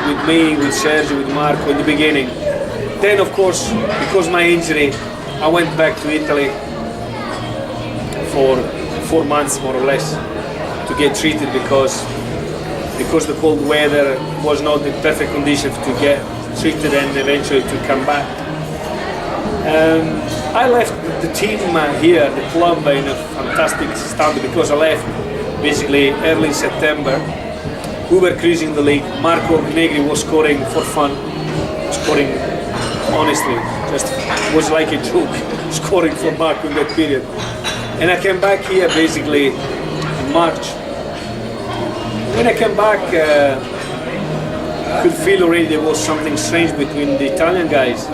with me, with Sergio, with Marco in the beginning. Then, of course, because my injury, I went back to Italy for 4 months, more or less, to get treated because the cold weather was not the perfect condition to get treated and eventually to come back. I left the team here, the club, in a fantastic state because I left basically early September. We were cruising the league. Marco Negri was scoring for fun, scoring honestly, just was like a joke, scoring for Marco in that period. And I came back here basically in March. When I came back, I could feel already there was something strange between the Italian guys.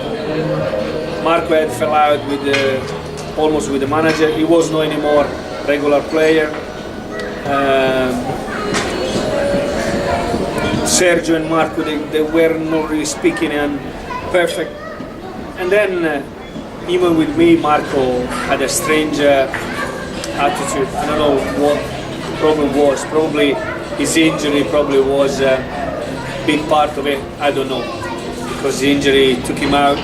Marco had fell out with almost with the manager. He was not anymore regular player. Sergio and Marco, they were not really speaking and perfect. And then even with me, Marco had a strange attitude. I don't know what the problem was. Probably his injury probably was a big part of it. I don't know, because the injury took him out.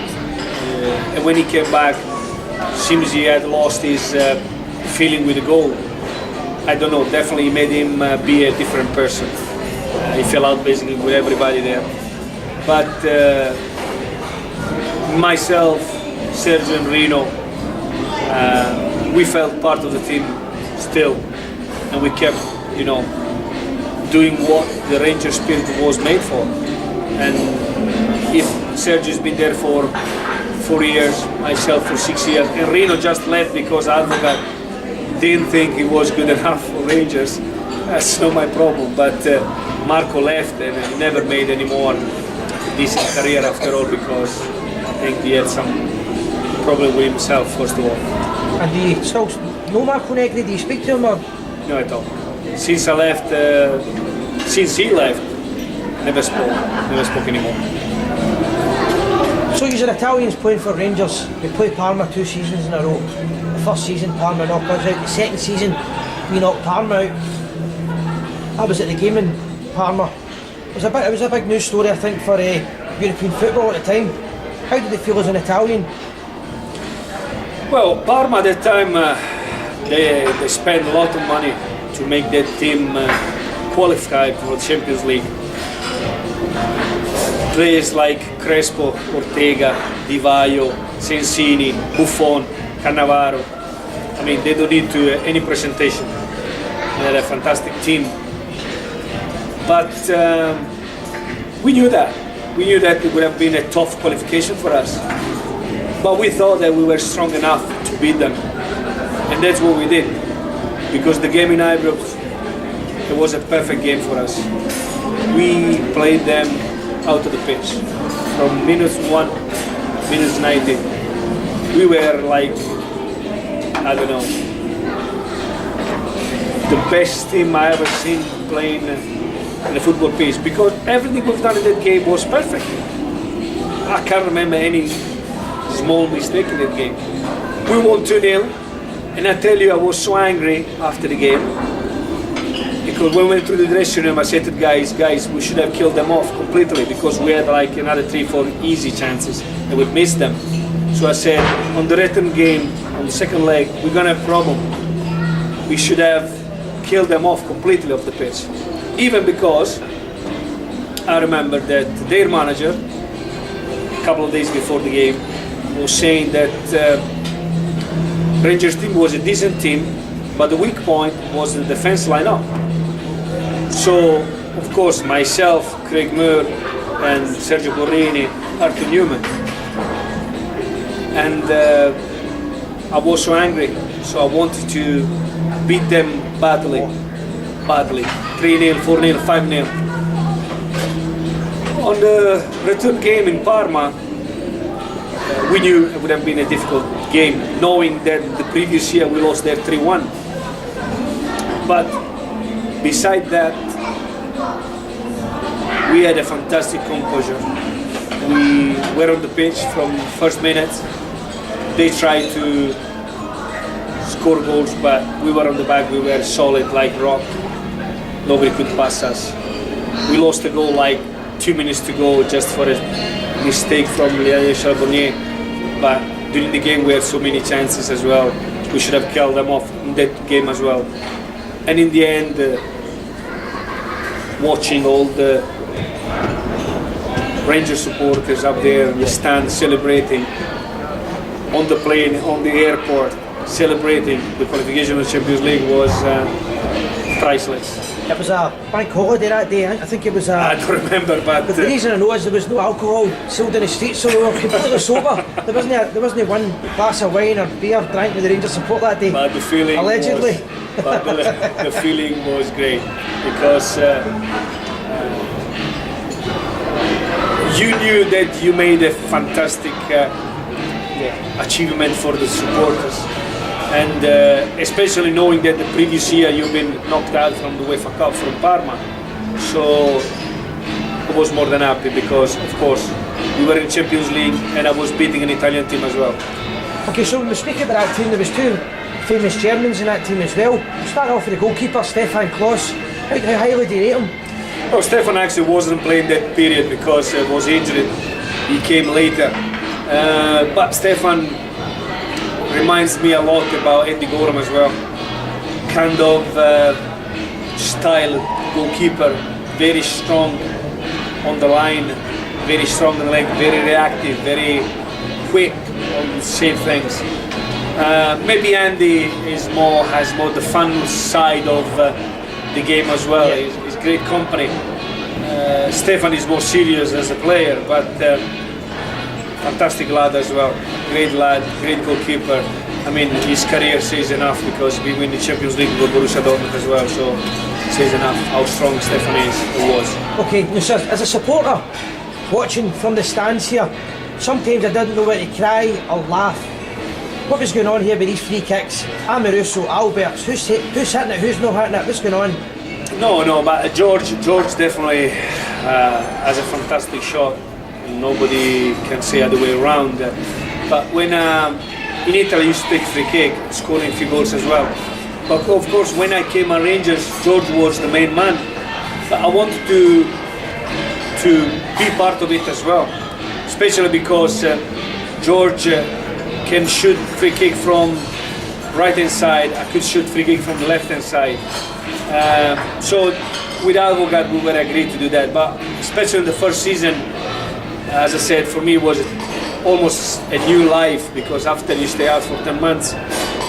And when he came back, seems he had lost his feeling with the goal. I don't know, definitely made him be a different person. He fell out basically with everybody there. But myself, Sergio and Rino, we felt part of the team still. And we kept, doing what the Ranger spirit was made for. And if Sergio's been there for 4 years, myself for 6 years, and Rino just left because Advocat didn't think he was good enough for Rangers. That's not my problem, but Marco left and he never made any more decent career after all because I think he had some problem with himself first of all. And do you still know Marco Negri? Do you speak to him or? No at all. Since I left, since he left, never spoke anymore. So you're Italians playing for Rangers. We played Parma 2 seasons in a row. The first season Parma knocked us out. The second season we knocked Parma out. I was at the game in Parma. It was a big news story I think for European football at the time. How did it feel as an Italian? Well, Parma at that time they spent a lot of money to make that team qualified for the Champions League. Players like Crespo, Ortega, Di Vaio, Sensini, Buffon, Cannavaro. I mean, they don't need any presentation. They had a fantastic team. But we knew that. We knew that it would have been a tough qualification for us. But we thought that we were strong enough to beat them. And that's what we did. Because the game in Ibrox, it was a perfect game for us. We played them out of the pitch. From minutes 1, minutes 90, we were like, I don't know, the best team I ever seen playing in the football pitch. Because everything we've done in that game was perfect. I can't remember any small mistake in that game. We won 2-0, and I tell you, I was so angry after the game. Because when we went through the dressing room, I said to the guys, we should have killed them off completely because we had like another 3-4 easy chances and we missed them. So I said, on the return game, on the second leg, we're gonna have a problem. We should have killed them off completely off the pitch. Even because I remember that their manager, a couple of days before the game, was saying that Rangers team was a decent team, but the weak point was the defense line-up. So, of course, myself, Craig Moore, and Sergio Borrini, Arthur Newman. And I was so angry, so I wanted to beat them badly. 3-0, 4-0, 5-0. On the return game in Parma, we knew it would have been a difficult game, knowing that the previous year we lost there 3-1. But beside that, we had a fantastic composure. We were on the pitch from first minutes. They tried to score goals, but we were on the back, we were solid like rock. Nobody could pass us. We lost a goal like 2 minutes to go just for a mistake from Léa Charbonnier. But during the game we had so many chances as well. We should have killed them off in that game as well. And in the end, watching all the Rangers supporters up there in the stand celebrating, on the plane, on the airport, celebrating the qualification of the Champions League was priceless. It was a bank holiday that day. I think it was I don't remember, but the reason I know is there was no alcohol sold in the streets, so we were completely sober. There wasn't one glass of wine or beer drank with the Rangers support that day. but the feeling Allegedly. was, but the feeling was great because you knew that you made a fantastic achievement for the supporters, and especially knowing that the previous year you've been knocked out from the UEFA Cup from Parma. So I was more than happy because, of course, we were in Champions League and I was beating an Italian team as well. Okay, so when we speak about that team, there was two famous Germans in that team as well. Starting off with the goalkeeper, Stefan Klos. How highly do you rate him? Well, Stefan actually wasn't playing that period because he was injured. He came later. But Stefan reminds me a lot about Andy Goram as well. Kind of style goalkeeper, very strong on the line, very strong in the leg, very reactive, very quick on the same things. Maybe Andy has more the fun side of the game as well. Yeah. He's great company. Stefan is more serious as a player, but fantastic lad as well. Great lad, great goalkeeper. I mean, his career says enough because we win the Champions League with Borussia Dortmund as well, so it says enough how strong Stefan was. Okay, now, sir, as a supporter, watching from the stands here, sometimes I didn't know whether to cry or laugh. What was going on here with these free kicks? Amoruso, Alberts, who's hitting it, who's not hitting it, what's going on? No, but George definitely has a fantastic shot. Nobody can say other way around. But when in Italy I used to take free kick, scoring few goals as well. But of course when I came at Rangers, George was the main man. But I wanted to be part of it as well. Especially because George can shoot free kick from right hand side, I could shoot free kick from the left hand side. So with Advocat we were agreed to do that, but especially in the first season, as I said, for me it was almost a new life because after you stay out for 10 months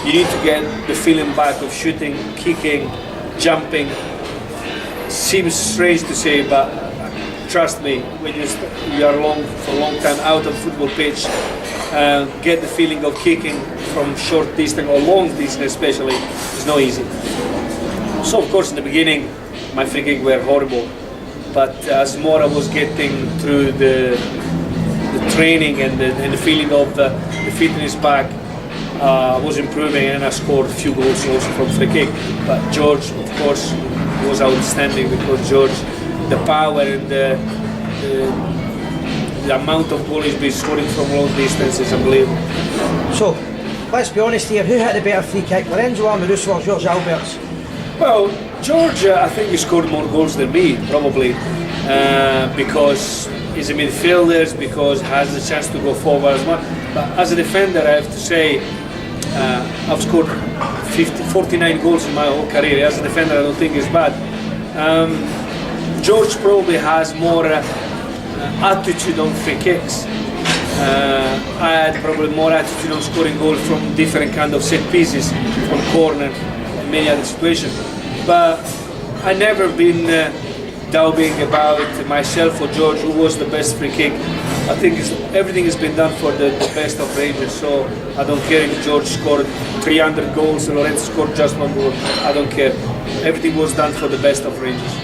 you need to get the feeling back of shooting, kicking, jumping. Seems strange to say, but trust me, when you are for a long time out of football pitch, get the feeling of kicking from short distance or long distance especially is not easy. So of course in the beginning my free kicks were horrible, but as more I was getting through the training and the feeling of the fitness back, I was improving and I scored a few goals also from free kick. But George of course was outstanding because George, the power and the amount of goals he's been scoring from long distance is unbelievable. So, let's be honest here, who had the better free kick, Lorenzo Amoruso or George Alberts? Well, George, I think he scored more goals than me, probably, because he's a midfielder, because he has the chance to go forward as well. But as a defender, I have to say, I've scored 49 goals in my whole career. As a defender, I don't think it's bad. George probably has more attitude on free kicks. I had probably more attitude on scoring goals from different kind of set pieces, from corner, and many other situations. But I never been doubting about myself or George who was the best free kick. I think everything has been done for the best of Rangers, so I don't care if George scored 300 goals and Lorenzo scored just one goal. I don't care. Everything was done for the best of Rangers.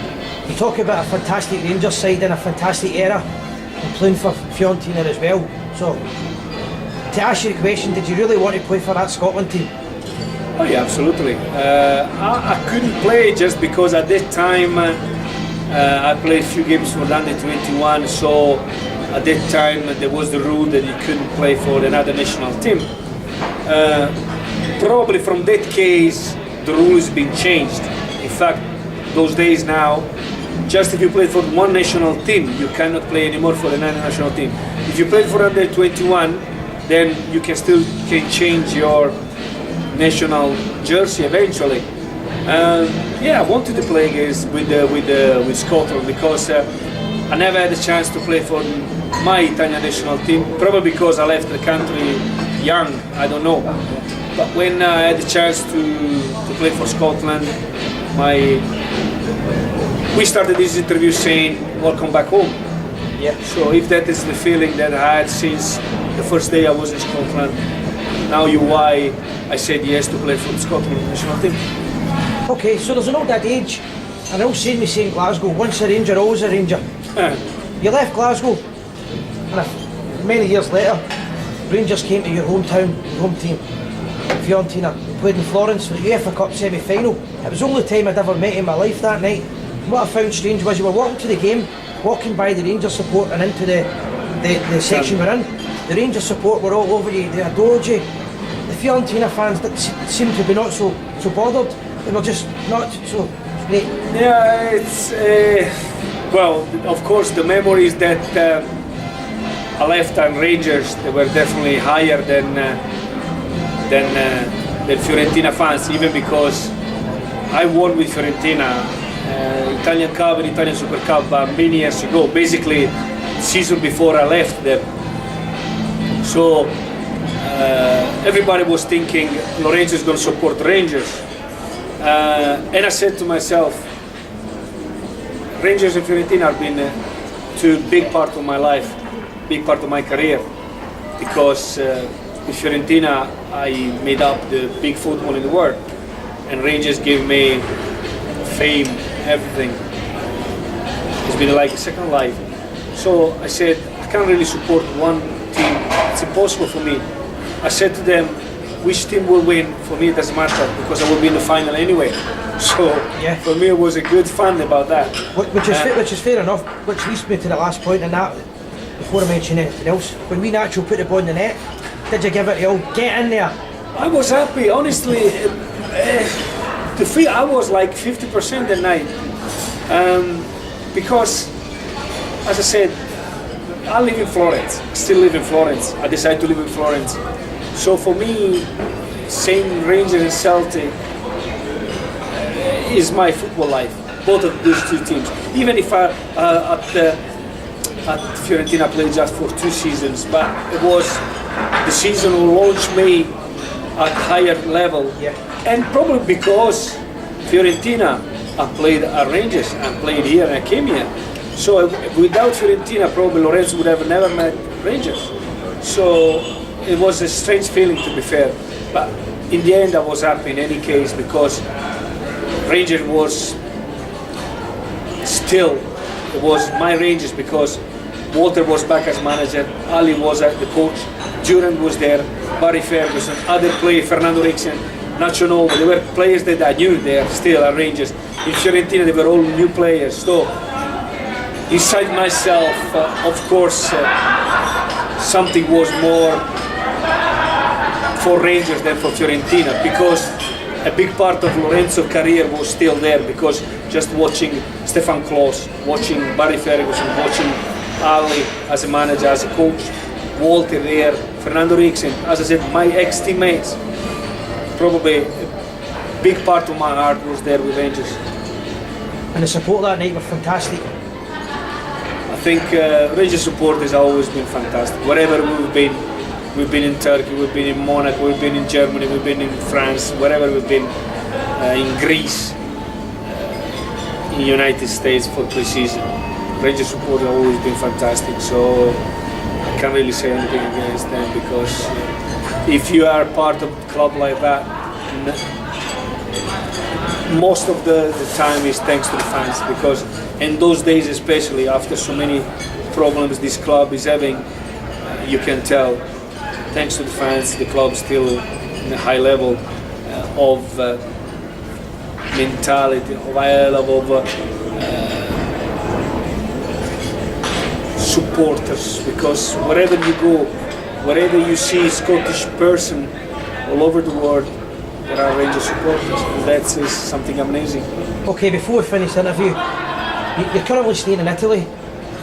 You talk about a fantastic Rangers side in a fantastic era, and playing for Fiorentina as well. So, to ask you the question, did you really want to play for that Scotland team? Oh yeah, absolutely. I couldn't play just because at that time I played a few games for under 21, so at that time there was the rule that you couldn't play for another national team. Probably from that case the rule has been changed. In fact, those days now just if you played for one national team, you cannot play anymore for another national team. If you played for under 21, then you can change your national jersey eventually. Yeah, I wanted to play against with Scotland because I never had a chance to play for my Italian national team. Probably because I left the country young, I don't know. But when I had the chance to play for Scotland, we started this interview saying, "Welcome back home." Yeah. So if that is the feeling that I had since the first day I was in Scotland, now you why I said yes to play for the Scotland national team. Okay, so there's an old adage, and I always say me saying Glasgow, once a Ranger, always a Ranger. You left Glasgow, and many years later, Rangers came to your hometown, your home team, Fiorentina. Played in Florence for the UEFA Cup semi-final. It was the only time I'd ever met in my life that night. And what I found strange was you were walking to the game, walking by the Rangers support and into the section we're in. The Rangers support were all over you, they adored you. The Fiorentina fans that seemed to be not so bothered. They were just not so great. Yeah, it's well, of course, the memories that I left on Rangers, they were definitely higher than Fiorentina fans, even because I won with Fiorentina Italian Cup and Italian Super Cup many years ago, basically the season before I left them. So everybody was thinking Lorenzo is going to support Rangers. And I said to myself, Rangers and Fiorentina have been two big part of my life, big part of my career, because with Fiorentina I made up the big football in the world, and Rangers gave me fame, everything. It's been like a second life. So I said, I can't really support one team, it's impossible for me. I said to them, which team will win, for me it doesn't matter, because I will be in the final anyway. So yeah. For me it was a good fun about that. Which is fair enough, which leads me to the last point, and that, before I mention anything else, when we naturally put the ball in the net, did you give it the old get in there? I was happy, honestly. I was like 50% that night, because, as I said, I live in Florence, still live in Florence. I decided to live in Florence. So for me, saying Rangers and Celtic is my football life, both of those two teams. Even if at Fiorentina I played just for 2 seasons, but it was the season who launched me at higher level. Yeah. And probably because Fiorentina, I played at Rangers and played here and I came here. So without Fiorentina, probably Lorenzo would have never met Rangers. So it was a strange feeling, to be fair. But in the end, I was happy in any case, because Rangers was still, it was my Rangers, because Walter was back as manager, Ali was the coach, Durant was there, Barry Ferguson, other players, Fernando Rixen, Nacho Novo. They were players that I knew they are still at Rangers. In Fiorentina, they were all new players. So inside myself, of course, something was more for Rangers than for Fiorentina, because a big part of Lorenzo's career was still there, because just watching Stefan Klos, watching Barry Ferguson, watching Ali as a manager, as a coach, Walter there, Fernando Rixen, as I said, my ex-teammates, probably a big part of my heart was there with Rangers. And the support that night was fantastic. I think Rangers support has always been fantastic. Wherever we've been in Turkey, we've been in Monaco, we've been in Germany, we've been in France, wherever we've been, in Greece, in the United States for pre-season. Rangers support has always been fantastic, so I can't really say anything against them, because if you are part of a club like that, most of the time is thanks to the fans, because in those days, especially after so many problems this club is having, you can tell, thanks to the fans, the club still in a high level of mentality, of high level of supporters, because wherever you go, wherever you see a Scottish person all over the world, there are Rangers supporters, and that is something amazing. Okay, before we finish the interview, You're currently staying in Italy.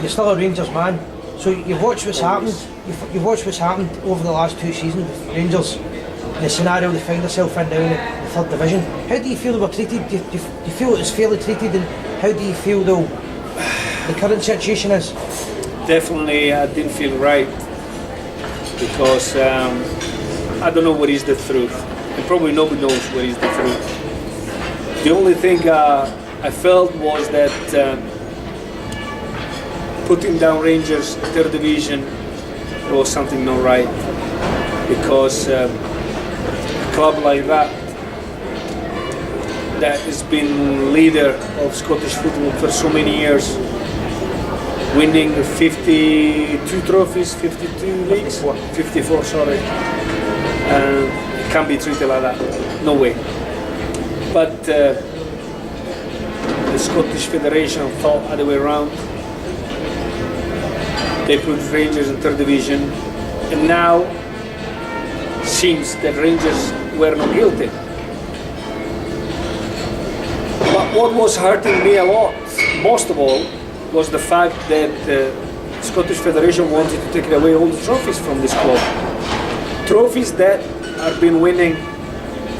You're still a Rangers man. So you've watched what's happened. You've watched what's happened over the last 2 seasons with Rangers. The scenario they find themselves in now in the third division. How do you feel they were treated? Do you feel it was fairly treated? And how do you feel though the current situation is? Definitely, I didn't feel right because I don't know what is the truth, and probably nobody knows what is the truth. The only thing I felt was that putting down Rangers third division, there was something not right, because a club like that has been leader of Scottish football for so many years, winning 52 trophies, 52 leagues, 54, sorry. It can't be treated like that, no way. But the Scottish Federation thought other way around. They put Rangers in third division, and now seems that Rangers were not guilty. But what was hurting me a lot, most of all, was the fact that the Scottish Federation wanted to take away all the trophies from this club. Trophies that have been winning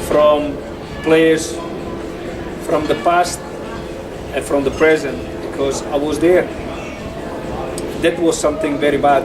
from players from the past and from the present, because I was there. That was something very bad.